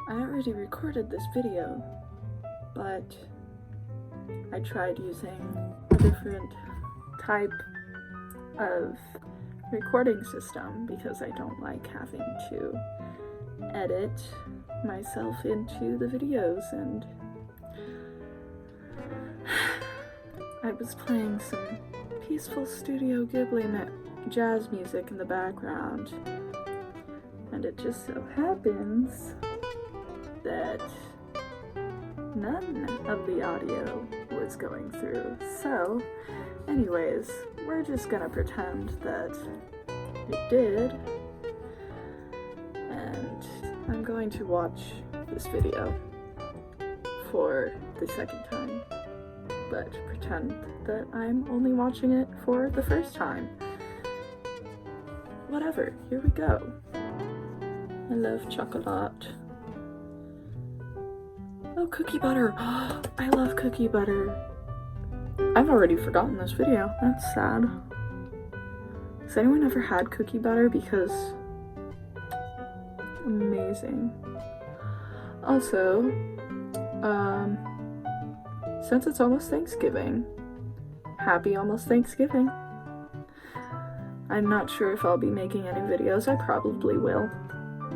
I already recorded this video, but I tried using a different type of recording system because I don't like having to edit myself into the videos, and I was playing some peaceful Studio Ghibli jazz music in the background, and it just so happens that none of the audio was going through. So anyways, we're just gonna pretend that it did, and I'm going to watch this video for the second time, but pretend that I'm only watching it for the first time. Whatever, here we go. I love chocolate. Oh, cookie butter. I love cookie butter. I've already forgotten this video. That's sad. Has anyone ever had cookie butter? Because amazing. Also, since it's almost Thanksgiving, happy almost Thanksgiving. I'm not sure if I'll be making any videos. I probably will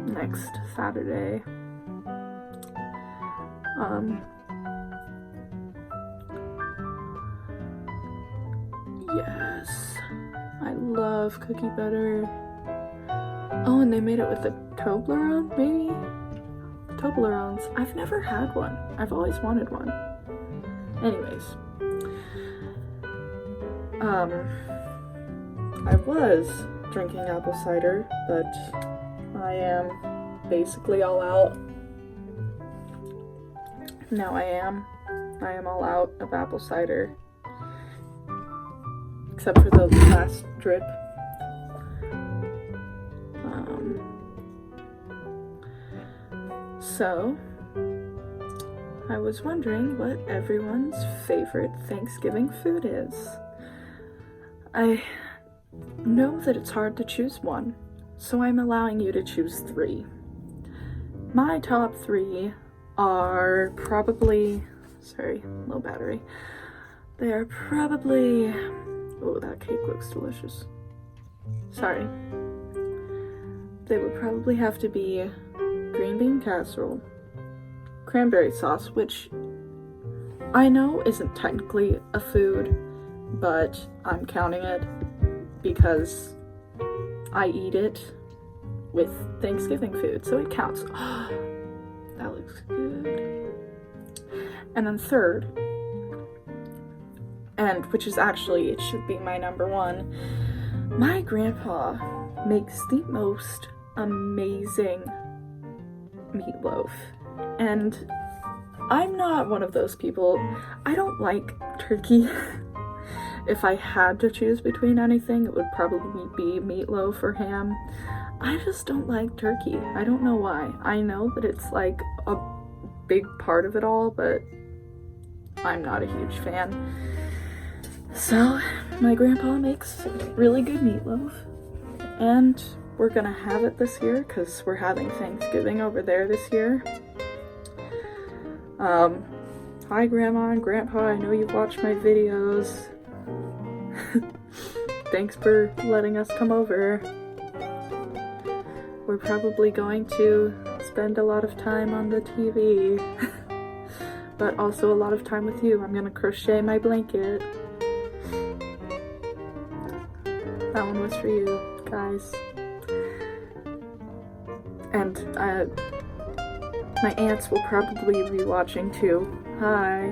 next Saturday. Yes, I love cookie butter. Oh, and they made it with the Toblerone, maybe? Toblerones. I've never had one. I've always wanted one. Anyways, I was drinking apple cider, but I am basically all out. Now I am all out of apple cider, except for the last drip. So I was wondering what everyone's favorite Thanksgiving food is. I know that it's hard to choose one, so I'm allowing you to choose 3. My top 3 are probably, sorry, low battery. They are probably, oh, that cake looks delicious. Sorry. They would probably have to be green bean casserole, cranberry sauce, which I know isn't technically a food, but I'm counting it because I eat it with Thanksgiving food, so it counts. That looks good. And then third, and which is actually, it should be my number 1, my grandpa makes the most amazing meatloaf. And I'm not one of those people. I don't like turkey. If I had to choose between anything, it would probably be meatloaf or ham. I just don't like turkey. I don't know why. I know that it's like a big part of it all, but I'm not a huge fan. So my grandpa makes really good meatloaf, and we're gonna have it this year because we're having Thanksgiving over there this year. Hi Grandma and Grandpa, I know you've watched my videos. Thanks for letting us come over. We're probably going to spend a lot of time on the TV, but also a lot of time with you. I'm gonna crochet my blanket. That one was for you guys. And my aunts will probably be watching too. Hi.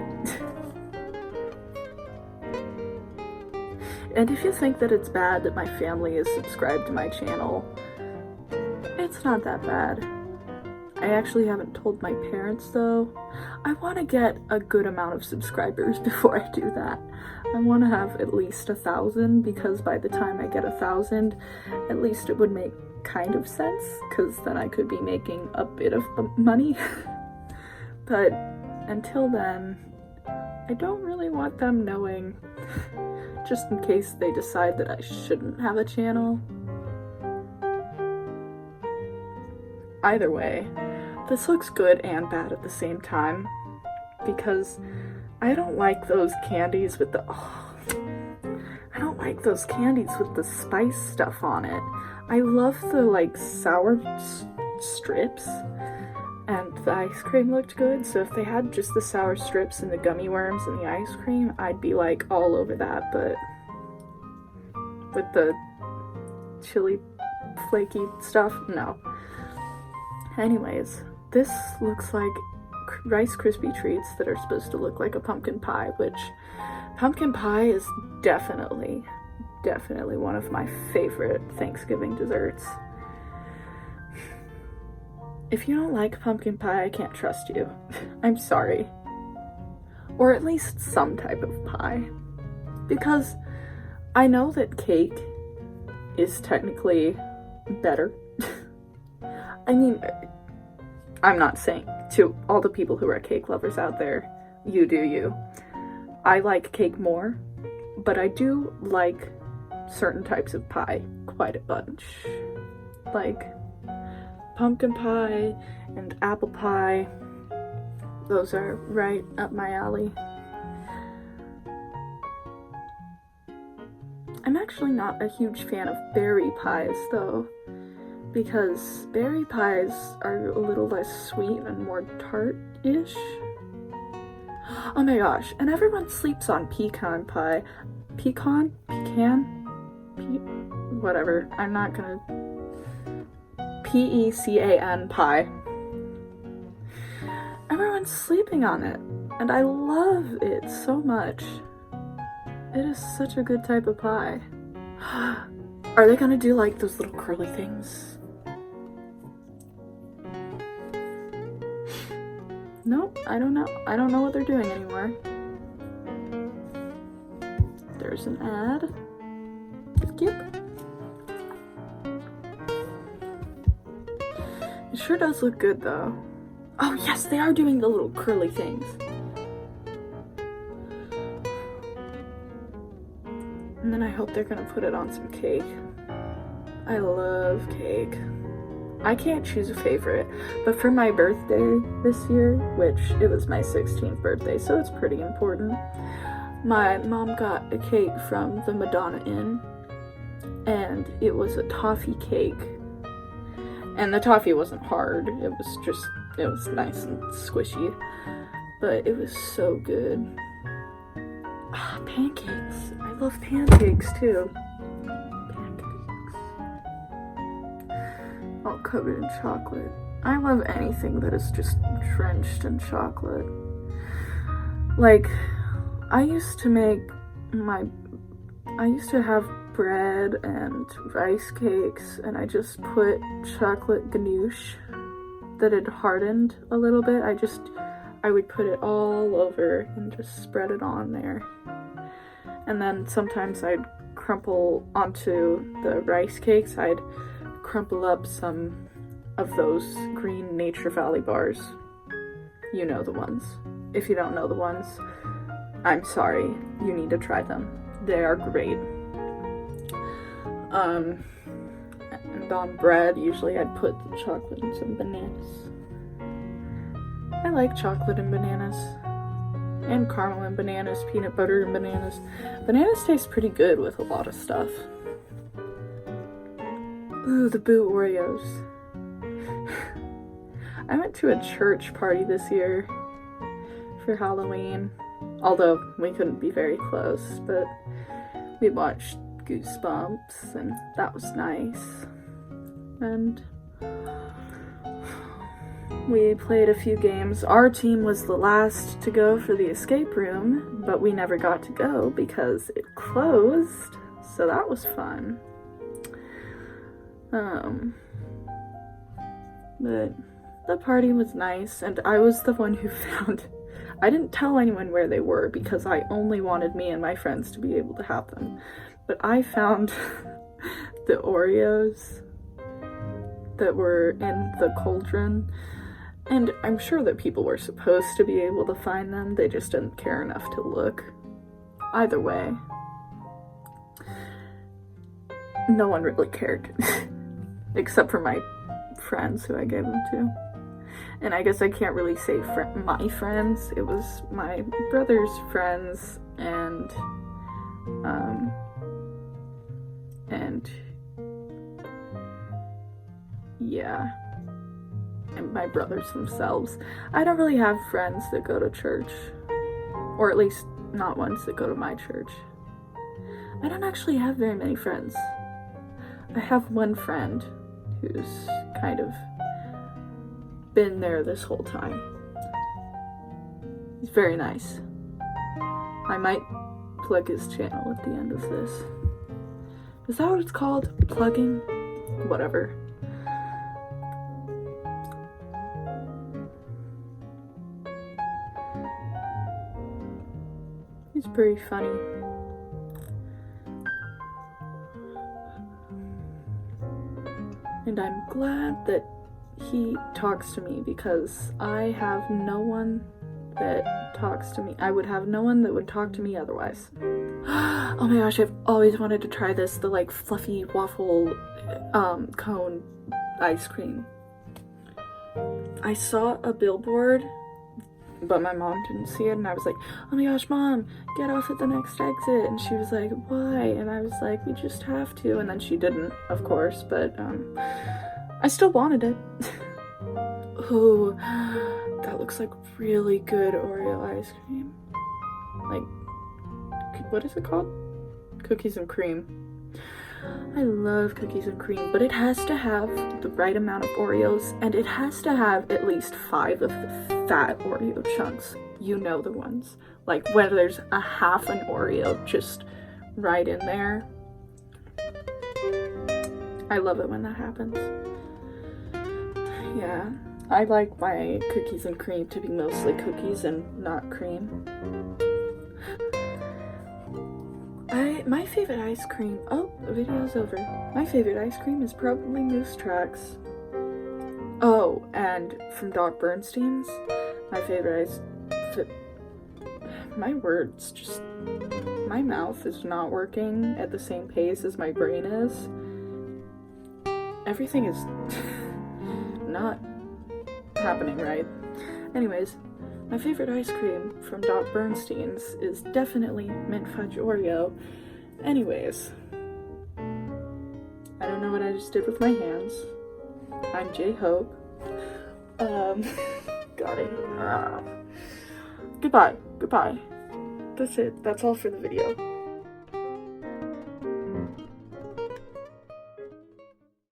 And if you think that it's bad that my family is subscribed to my channel, it's not that bad. I actually haven't told my parents though. I want to get a good amount of subscribers before I do that. I want to have at least 1,000, because by the time I get 1,000, at least it would make kind of sense, because then I could be making a bit of money. But until then, I don't really want them knowing, just in case they decide that I shouldn't have a channel. Either way, this looks good and bad at the same time, because I don't like those candies with the, I don't like those candies with the spice stuff on it. I love the, like, sour strips, and the ice cream looked good, so if they had just the sour strips and the gummy worms and the ice cream, I'd be, like, all over that, but with the chili flaky stuff, no. Anyways, this looks like Rice Krispie treats that are supposed to look like a pumpkin pie, which pumpkin pie is definitely one of my favorite Thanksgiving desserts. If you don't like pumpkin pie, I can't trust you. I'm sorry. Or at least some type of pie. Because I know that cake is technically better. I mean, I'm not saying to all the people who are cake lovers out there, you do you. I like cake more, but I do like certain types of pie quite a bunch. Like pumpkin pie and apple pie. Those are right up my alley. I'm actually not a huge fan of berry pies though, because berry pies are a little less sweet and more tart-ish. Oh my gosh, and everyone sleeps on pecan pie. Whatever, I'm not gonna... Pecan pie. Everyone's sleeping on it, and I love it so much. It is such a good type of pie. Are they gonna do like those little curly things? Nope, I don't know. I don't know what they're doing anymore. There's an ad. Skip. It sure does look good though. Oh yes, they are doing the little curly things. And then I hope they're gonna put it on some cake. I love cake. I can't choose a favorite, but for my birthday this year, which it was my 16th birthday, so it's pretty important, my mom got a cake from the Madonna Inn, and it was a toffee cake. And the toffee wasn't hard, it was nice and squishy, but it was so good. Ah, pancakes. I love pancakes too. All covered in chocolate. I love anything that is just drenched in chocolate. Like, I used to have bread and rice cakes, and I just put chocolate ganache that had hardened a little bit. I would put it all over and just spread it on there. And then sometimes I'd crumple onto the rice cakes, I'd crumple up some of those green Nature Valley bars. You know the ones. If you don't know the ones, I'm sorry. You need to try them. They are great. And on bread, usually I'd put the chocolate and some bananas. I like chocolate and bananas. And caramel and bananas, peanut butter and bananas. Bananas taste pretty good with a lot of stuff. Ooh, the Boo Oreos. I went to a church party this year for Halloween. Although we couldn't be very close, but we watched Goosebumps, and that was nice. And we played a few games. Our team was the last to go for the escape room, but we never got to go because it closed, so that was fun. But the party was nice, and I was the one who found... I didn't tell anyone where they were because I only wanted me and my friends to be able to have them. But I found the Oreos that were in the cauldron, and I'm sure that people were supposed to be able to find them, they just didn't care enough to look. Either way, no one really cared. Except for my friends who I gave them to. And I guess I can't really say my friends. It was my brother's friends and yeah, and my brothers themselves. I don't really have friends that go to church, or at least not ones that go to my church. I don't actually have very many friends. I have one friend who's kind of been there this whole time. He's very nice. I might plug his channel at the end of this. Is that what it's called? Plugging? Whatever. He's pretty funny. And I'm glad that he talks to me because I have no one that talks to me. I would have no one that would talk to me otherwise. Oh my gosh, I've always wanted to try this, the like fluffy waffle cone ice cream. I saw a billboard, but my mom didn't see it, and I was like, oh my gosh, Mom, get off at the next exit. And she was like, why? And I was like, we just have to. And then she didn't, of course, but I still wanted it. Oh, that looks like really good Oreo ice cream. Like, what is it called? Cookies and cream. I love cookies and cream, but it has to have the right amount of Oreos, and it has to have at least 5 of the fat Oreo chunks. You know the ones. Like, where there's a half an Oreo just right in there. I love it when that happens. Yeah, I like my cookies and cream to be mostly cookies and not cream. My favorite ice cream, oh, the video's over. My favorite ice cream is probably Moose Tracks. Oh, and from Doc Bernstein's, my favorite my words just, my mouth is not working at the same pace as my brain is. Everything is not happening right. Anyways, my favorite ice cream from Doc Bernstein's is definitely Mint Fudge Oreo. Anyways, I don't know what I just did with my hands. I'm J-Hope. Got it. Goodbye. That's it. That's all for the video.